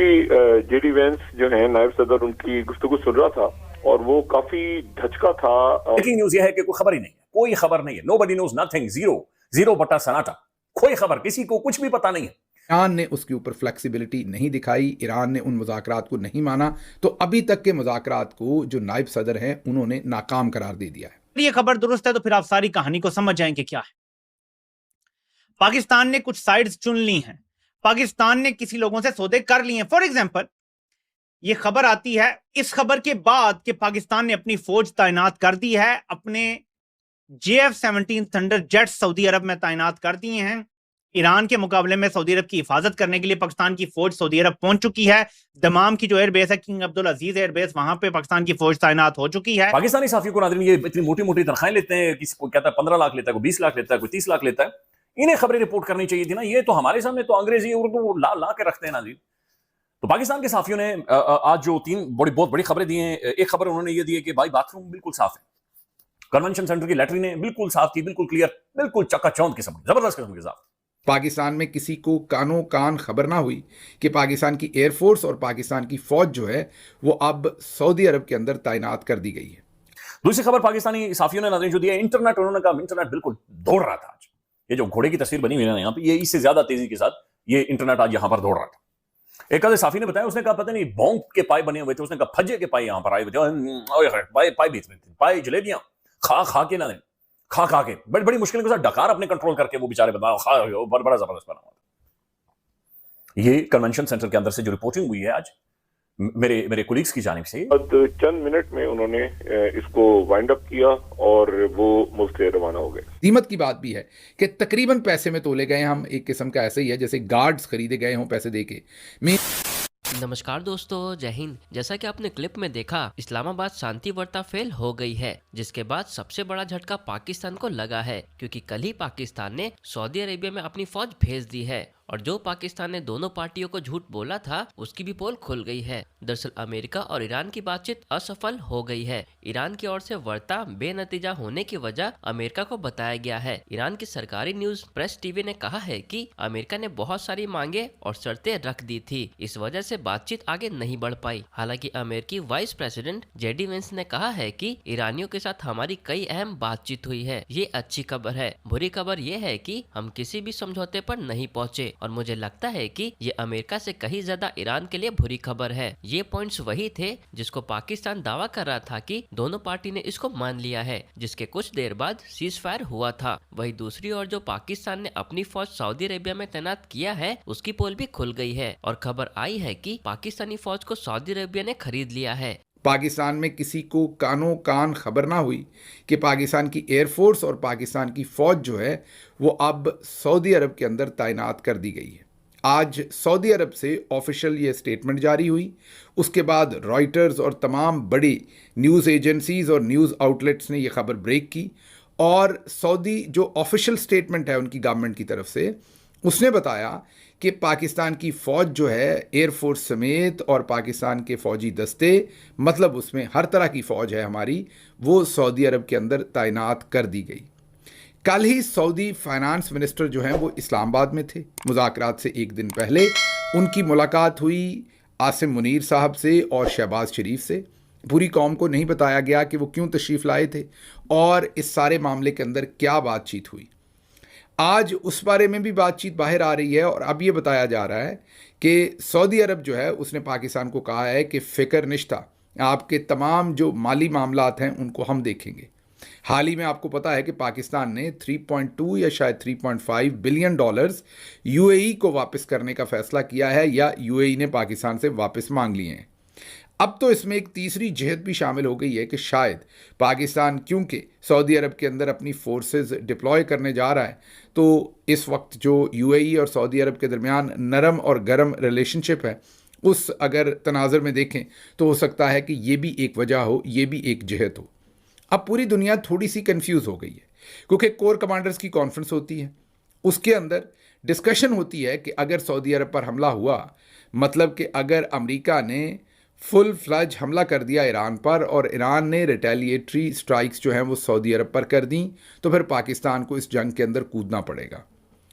Actually JD Vance जो है नायब सदर, उनकी गुफ्तगू सुन रहा था और वो काफी धचका था। ब्रेकिंग न्यूज ये है कि कोई खबर ही नहीं है, कोई खबर नहीं है, nobody knows nothing, zero zero बटा सन्नाटा, कोई खबर, किसी को कुछ भी पता नहीं है। ईरान ने उसके ऊपर फ्लेक्सिबिलिटी नहीं दिखाई, ईरान ने उन मुज़ाकरात को नहीं माना, तो अभी तक के मुज़ाकरात को जो नायब सदर हैं उन्होंने नाकाम करार दे दिया है। ये खबर दुरुस्त है तो फिर आप सारी कहानी को समझ जाएंगे क्या है। पाकिस्तान ने कुछ साइड्स चुन ली हैं, पाकिस्तान ने किसी लोगों से सौदे कर लिए हैं। फॉर एग्जांपल, ये खबर आती है इस खबर के बाद कि पाकिस्तान ने अपनी फौज तैनात कर दी है, अपने JF-17 थंडर जेट सऊदी अरब में तैनात कर दिए हैं। ईरान के मुकाबले में सऊदी अरब की हिफाजत करने के लिए पाकिस्तान की फौज सऊदी अरब पहुंच चुकी है। दमाम की जो एयरबेस है, किंग अब्दुल अजीज एयरबेस, वहां पे पाकिस्तान की फौज तैनात हो चुकी है। पाकिस्तानी साफियों को नाज़रीन ये इतनी मोटी मोटी तनख्वाहें लेते हैं, किसी को कहता है 15 लाख लेता है, कोई 20 लाख लेता है, कोई 30 लाख लेता है। इन्हें खबरें रिपोर्ट करनी चाहिए थी ना, ये तो हमारे सामने तो अंग्रेजी उर्दू ला ला के रखते हैं नाज़रीन। तो पाकिस्तान के साफियों ने आज जो बहुत बड़ी खबरें दी हैं। एक खबर उन्होंने ये दी है कि भाई बाथरूम बिल्कुल साफ है, कन्वेंशन सेंटर की लैट्रिन बिल्कुल साफ थी, बिल्कुल क्लियर, बिल्कुल चकाचौंध किस्म की, जबरदस्त किस्म की साफ। पाकिस्तान में किसी को कानो कान खबर ना हुई कि पाकिस्तान की एयरफोर्स और पाकिस्तान की फौज जो है वो अब सऊदी अरब के अंदर तैनात कर दी गई है। दूसरी खबर पाकिस्तानी साफियों ने नाज़रीन जो दिया, इंटरनेट, उन्होंने कहा इंटरनेट बिल्कुल दौड़ रहा था आज। ये जो घोड़े की तस्वीर बनी हुई है ना यहाँ पे, ये इससे ज्यादा तेजी के साथ ये इंटरनेट आज यहाँ पर दौड़ रहा था। एक आधे साफी ने बताया, उसने कहा पता नहीं बॉन्ग के पाए बने हुए थे, उसने कहा फज्जे के पाए यहाँ पर आए हुए थे, पाए बेच रहे थे, पाए जलेबियां खा खा के ना खा खा के बड़ी बड़ी मुश्किल के साथ डकार अपने कंट्रोल करके वो बेचारे बता खा बड़ा जबरदस्त बना हुआ था। ये कन्वेंशन सेंटर के अंदर से जो रिपोर्टिंग हुई है आज मेरे कोलीग्स की जानिब से, चंद मिनट में उन्होंने इसको वाइंड अप किया और वो मुल्क से रवाना हो गए। कीमत की बात भी है कि तकरीबन पैसे में तोले गए हम, एक किस्म का ऐसे ही है जैसे गार्ड्स खरीदे गए हों पैसे दे के। नमस्कार दोस्तों, जय हिंद। जैसा कि आपने क्लिप में देखा, इस्लामाबाद शांति वार्ता फेल हो गई है, जिसके बाद सबसे बड़ा झटका पाकिस्तान को लगा है, क्योंकि कल ही पाकिस्तान ने सऊदी अरेबिया में अपनी फौज भेज दी है और जो पाकिस्तान ने दोनों पार्टियों को झूठ बोला था उसकी भी पोल खुल गई है। दरअसल अमेरिका और ईरान की बातचीत असफल हो गई है। ईरान की ओर से वार्ता बेनतीजा होने की वजह अमेरिका को बताया गया है। ईरान की सरकारी न्यूज प्रेस टीवी ने कहा है कि अमेरिका ने बहुत सारी मांगे और शर्तें रख दी थी, इस वजह से बातचीत आगे नहीं बढ़ पाई। हालांकि अमेरिकी वाइस प्रेसिडेंट जेडी वेंस ने कहा है कि ईरानियों के साथ हमारी कई अहम बातचीत हुई है। ये अच्छी खबर है। बुरी खबर ये है कि हम किसी भी समझौते पर नहीं पहुंचे और मुझे लगता है कि ये अमेरिका से कहीं ज्यादा ईरान के लिए बुरी खबर है। ये पॉइंट्स वही थे जिसको पाकिस्तान दावा कर रहा था कि दोनों पार्टी ने इसको मान लिया है, जिसके कुछ देर बाद सीज फायर हुआ था। वही दूसरी ओर जो पाकिस्तान ने अपनी फौज सऊदी अरेबिया में तैनात किया है उसकी पोल भी खुल गई है और खबर आई है कि पाकिस्तानी फौज को सऊदी अरेबिया ने खरीद लिया है। पाकिस्तान में किसी को कानो कान खबर ना हुई कि पाकिस्तान की एयरफोर्स और पाकिस्तान की फ़ौज जो है वो अब सऊदी अरब के अंदर तैनात कर दी गई है। आज सऊदी अरब से ऑफिशियल ये स्टेटमेंट जारी हुई, उसके बाद रॉयटर्स और तमाम बड़ी न्यूज़ एजेंसीज़ और न्यूज़ आउटलेट्स ने ये खबर ब्रेक की और सऊदी जो ऑफिशियल स्टेटमेंट है उनकी गवर्नमेंट की तरफ से, उसने बताया कि पाकिस्तान की फ़ौज जो है एयरफोर्स समेत और पाकिस्तान के फ़ौजी दस्ते, मतलब उसमें हर तरह की फ़ौज है हमारी, वो सऊदी अरब के अंदर तैनात कर दी गई। कल ही सऊदी फाइनेंस मिनिस्टर जो हैं वो इस्लामाबाद में थे। मुज़ाकरात से एक दिन पहले उनकी मुलाकात हुई आसिम मुनीर साहब से और शहबाज शरीफ से। पूरी कौम को नहीं बताया गया कि वो क्यों तशरीफ़ लाए थे और इस सारे मामले के अंदर क्या बातचीत हुई। आज उस बारे में भी बातचीत बाहर आ रही है और अब ये बताया जा रहा है कि सऊदी अरब जो है उसने पाकिस्तान को कहा है कि फ़िक्र निश्ता, आपके तमाम जो माली मामलात हैं उनको हम देखेंगे। हाल ही में आपको पता है कि पाकिस्तान ने 3.2 या शायद 3.5 बिलियन डॉलर्स यूएई को वापस करने का फ़ैसला किया है या यूएई ने पाकिस्तान से वापस मांग लिए हैं। अब तो इसमें एक तीसरी जहत भी शामिल हो गई है कि शायद पाकिस्तान क्योंकि सऊदी अरब के अंदर अपनी फोर्सेस डिप्लॉय करने जा रहा है, तो इस वक्त जो यूएई और सऊदी अरब के दरमियान नरम और गर्म रिलेशनशिप है उस अगर तनाज़र में देखें तो हो सकता है कि ये भी एक वजह हो, ये भी एक जहत हो। अब पूरी दुनिया थोड़ी सी कंफ्यूज हो गई है क्योंकि कोर कमांडर्स की कॉन्फ्रेंस होती है, उसके अंदर डिस्कशन होती है कि अगर सऊदी अरब पर हमला हुआ, मतलब कि अगर अमेरिका ने फुल फ्लज हमला कर दिया ईरान पर और ईरान ने रिटेलिएटरी स्ट्राइक्स जो हैं वो सऊदी अरब पर कर दी, तो फिर पाकिस्तान को इस जंग के अंदर कूदना पड़ेगा।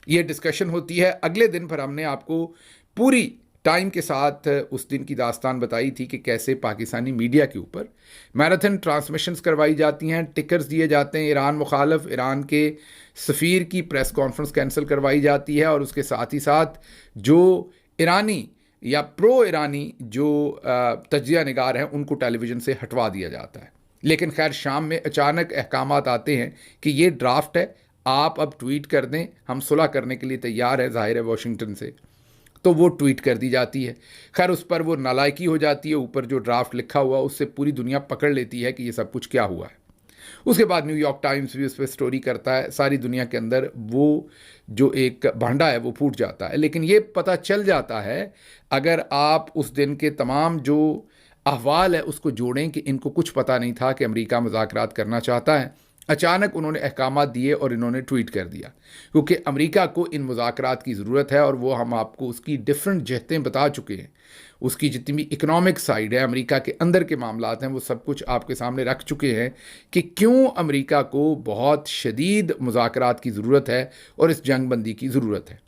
ये डिस्कशन होती है। अगले दिन पर हमने आपको पूरी टाइम के साथ उस दिन की दास्तान बताई थी कि कैसे पाकिस्तानी मीडिया के ऊपर मैराथन ट्रांसमिशंस करवाई जाती हैं, टिकर्स दिए जाते हैं, ईरान मुखालफ ईरान के सफ़ीर की प्रेस कॉन्फ्रेंस कैंसिल करवाई जाती है, और उसके साथ ही साथ जो ईरानी या प्रो ईरानी जो तज्जिया निगार हैं उनको टेलीविज़न से हटवा दिया जाता है। लेकिन खैर शाम में अचानक अहकामात आते हैं कि ये ड्राफ्ट है, आप अब ट्वीट कर दें, हम सुलह करने के लिए तैयार है, ज़ाहिर है वाशिंगटन से, तो वो ट्वीट कर दी जाती है। खैर उस पर वो नालायकी हो जाती है, ऊपर जो ड्राफ्ट लिखा हुआ उससे पूरी दुनिया पकड़ लेती है कि ये सब कुछ क्या हुआ है। उसके बाद न्यूयॉर्क टाइम्स भी उस पर स्टोरी करता है, सारी दुनिया के अंदर वो जो एक भांडा है वो फूट जाता है। लेकिन ये पता चल जाता है अगर आप उस दिन के तमाम जो अहवाल है उसको जोड़ें कि इनको कुछ पता नहीं था कि अमेरिका मुज़ाकरात करना चाहता है, अचानक उन्होंने अहकामात दिए और इन्होंने ट्वीट कर दिया, क्योंकि अमेरिका को इन मुज़ाकरात की ज़रूरत है। और वो हम आपको उसकी डिफरेंट जहतें बता चुके हैं, उसकी जितनी भी इकनॉमिक साइड है, अमेरिका के अंदर के मामलात हैं, वो सब कुछ आपके सामने रख चुके हैं कि क्यों अमेरिका को बहुत शदीद मुज़ाकरात की ज़रूरत है और इस जंग बंदी की ज़रूरत है।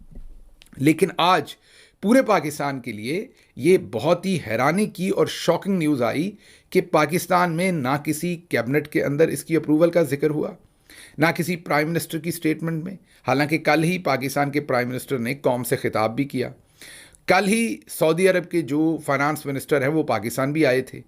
लेकिन आज पूरे पाकिस्तान के लिए ये बहुत ही हैरानी की और शॉकिंग न्यूज़ आई कि पाकिस्तान में ना किसी कैबिनेट के अंदर इसकी अप्रूवल का जिक्र हुआ, ना किसी प्राइम मिनिस्टर की स्टेटमेंट में। हालांकि कल ही पाकिस्तान के प्राइम मिनिस्टर ने कौम से खिताब भी किया। कल ही सऊदी अरब के जो फाइनेंस मिनिस्टर हैं वो पाकिस्तान भी आए थे,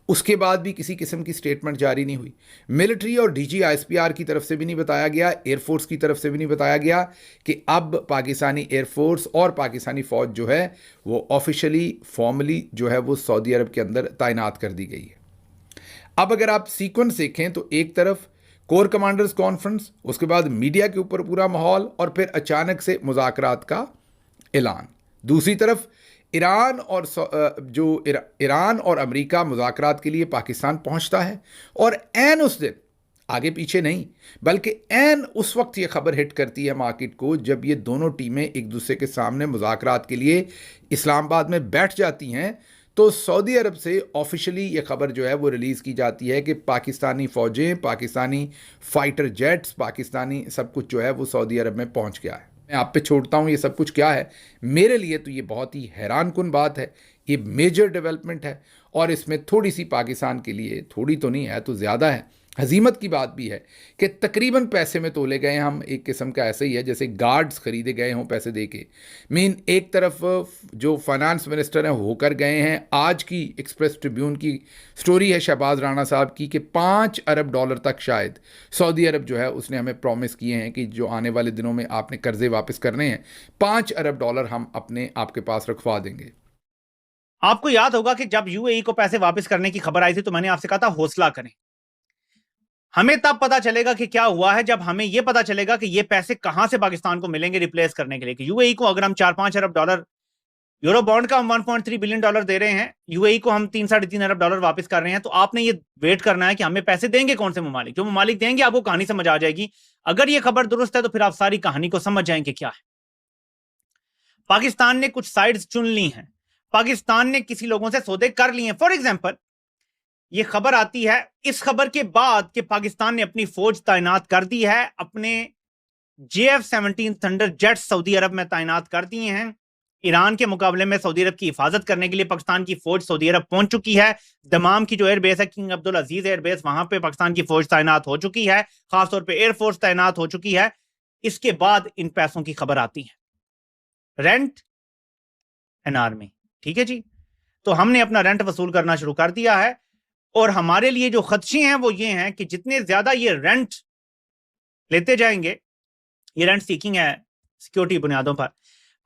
उसके बाद भी किसी किस्म की स्टेटमेंट जारी नहीं हुई। मिलिट्री और डीजी आईएसपीआर की तरफ से भी नहीं बताया गया, एयरफोर्स की तरफ से भी नहीं बताया गया कि अब पाकिस्तानी एयरफोर्स और पाकिस्तानी फ़ौज जो है वो ऑफिशियली फॉर्मली जो है वो सऊदी अरब के अंदर तैनात कर दी गई है। अब अगर आप सीक्वेंस देखें तो एक तरफ कोर कमांडर्स कॉन्फ्रेंस, उसके बाद मीडिया के ऊपर पूरा माहौल, और फिर अचानक से मुज़ाकरात का ऐलान। दूसरी तरफ ईरान और अमेरिका मुज़ाकरात के लिए पाकिस्तान पहुंचता है, और ऐन उस दिन, आगे पीछे नहीं बल्कि ऐन उस वक्त ये खबर हिट करती है मार्केट को जब ये दोनों टीमें एक दूसरे के सामने मुज़ाकरात के लिए इस्लामाबाद में बैठ जाती हैं। तो सऊदी अरब से ऑफिशियली ये खबर जो है वो रिलीज़ की जाती है कि पाकिस्तानी फ़ौजें, पाकिस्तानी फ़ाइटर जेट्स, पाकिस्तानी सब कुछ जो है वो सऊदी अरब में पहुंच गया है। मैं आप पे छोड़ता हूँ ये सब कुछ क्या है। मेरे लिए तो ये बहुत ही हैरान कुन बात है, ये मेजर डेवलपमेंट है, और इसमें थोड़ी सी पाकिस्तान के लिए, थोड़ी तो नहीं है तो ज़्यादा है, हजीमत की बात भी है कि तकरीबन पैसे में तोले गए हम। एक किस्म का ऐसे ही है जैसे गार्ड्स खरीदे गए हों पैसे दे के। एक तरफ जो फाइनेंस मिनिस्टर हैं होकर गए हैं। आज की एक्सप्रेस ट्रिब्यून की स्टोरी है शहबाज राणा साहब की कि $5 अरब तक शायद सऊदी अरब जो है उसने हमें प्रॉमिस किए हैं कि जो आने वाले दिनों में आपने कर्जे वापस करने हैं, $5 अरब हम अपने आपके पास रखवा देंगे। आपको याद होगा कि जब यूएई को पैसे वापस करने की खबर आई थी तो मैंने आपसे कहा था हौसला करें। हमें तब पता चलेगा कि क्या हुआ है जब हमें यह पता चलेगा कि ये पैसे कहां से पाकिस्तान को मिलेंगे रिप्लेस करने के लिए। कि यूएई को अगर हम $4-5 अरब, यूरो बॉन्ड का हम $1.3 बिलियन दे रहे हैं, यूएई को हम $3-3.5 अरब वापस कर रहे हैं, तो आपने ये वेट करना है कि हमें पैसे देंगे कौन से ममालिक। जो ममालिक देंगे आपको कहानी समझ आ जाएगी। अगर ये खबर दुरुस्त है तो फिर आप सारी कहानी को समझ जाएंगे क्या है। पाकिस्तान ने कुछ साइड्स चुन ली हैं, पाकिस्तान ने किसी लोगों से सौदे कर लिए हैं। फॉर एग्जाम्पल, ये खबर आती है इस खबर के बाद कि पाकिस्तान ने अपनी फौज तैनात कर दी है, अपने JF-17 थंडर जेट सऊदी अरब में तैनात कर दिए हैं। ईरान के मुकाबले में सऊदी अरब की हिफाजत करने के लिए पाकिस्तान की फौज सऊदी अरब पहुंच चुकी है। दमाम की जो एयरबेस है, किंग अब्दुल अजीज एयरबेस, वहां पे पाकिस्तान की फौज तैनात हो चुकी है, खासतौर पे एयरफोर्स तैनात हो चुकी है। इसके बाद इन पैसों की खबर आती है, रेंट एन आर्मी। ठीक है जी, तो हमने अपना रेंट वसूल करना शुरू कर दिया है, और हमारे लिए जो खदशे हैं वो ये हैं कि जितने ज्यादा ये रेंट लेते जाएंगे, ये रेंट सीकिंग है सिक्योरिटी बुनियादों पर,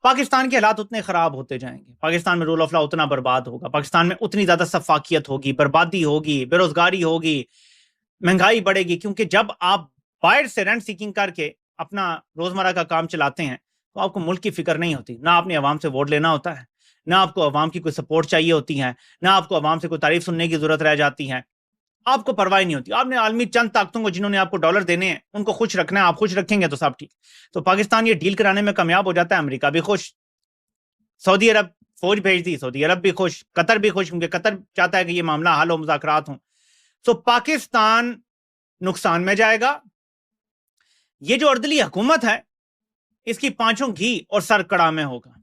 पाकिस्तान के हालात उतने खराब होते जाएंगे, पाकिस्तान में रूल ऑफ लॉ उतना बर्बाद होगा, पाकिस्तान में उतनी ज्यादा सफाकियत होगी, बर्बादी होगी, बेरोजगारी होगी, महंगाई बढ़ेगी। क्योंकि जब आप बाहर से रेंट सीकिंग करके अपना रोजमर्रा का काम चलाते हैं तो आपको मुल्क की फिक्र नहीं होती, ना आपने अवाम से वोट लेना होता है, ना आपको अवाम की कोई सपोर्ट चाहिए होती है, ना आपको अवाम से कोई तारीफ सुनने की जरूरत रह जाती है, आपको परवाह नहीं होती। आपने आलमी चंद ताकतों को जिन्होंने आपको डॉलर देने हैं उनको खुश रखना है, आप खुश रखेंगे तो सब ठीक। तो पाकिस्तान ये डील कराने में कामयाब हो जाता है, अमेरिका भी खुश, सऊदी अरब फौज भेज दी, सऊदी अरब भी खुश, कतर भी खुश, क्योंकि कतर चाहता है कि ये मामला हल हो, मुज़ाकरात हो। तो पाकिस्तान नुकसान में जाएगा। ये जो अर्दली हुकूमत है इसकी पांचों घी और सर कड़ा में होगा।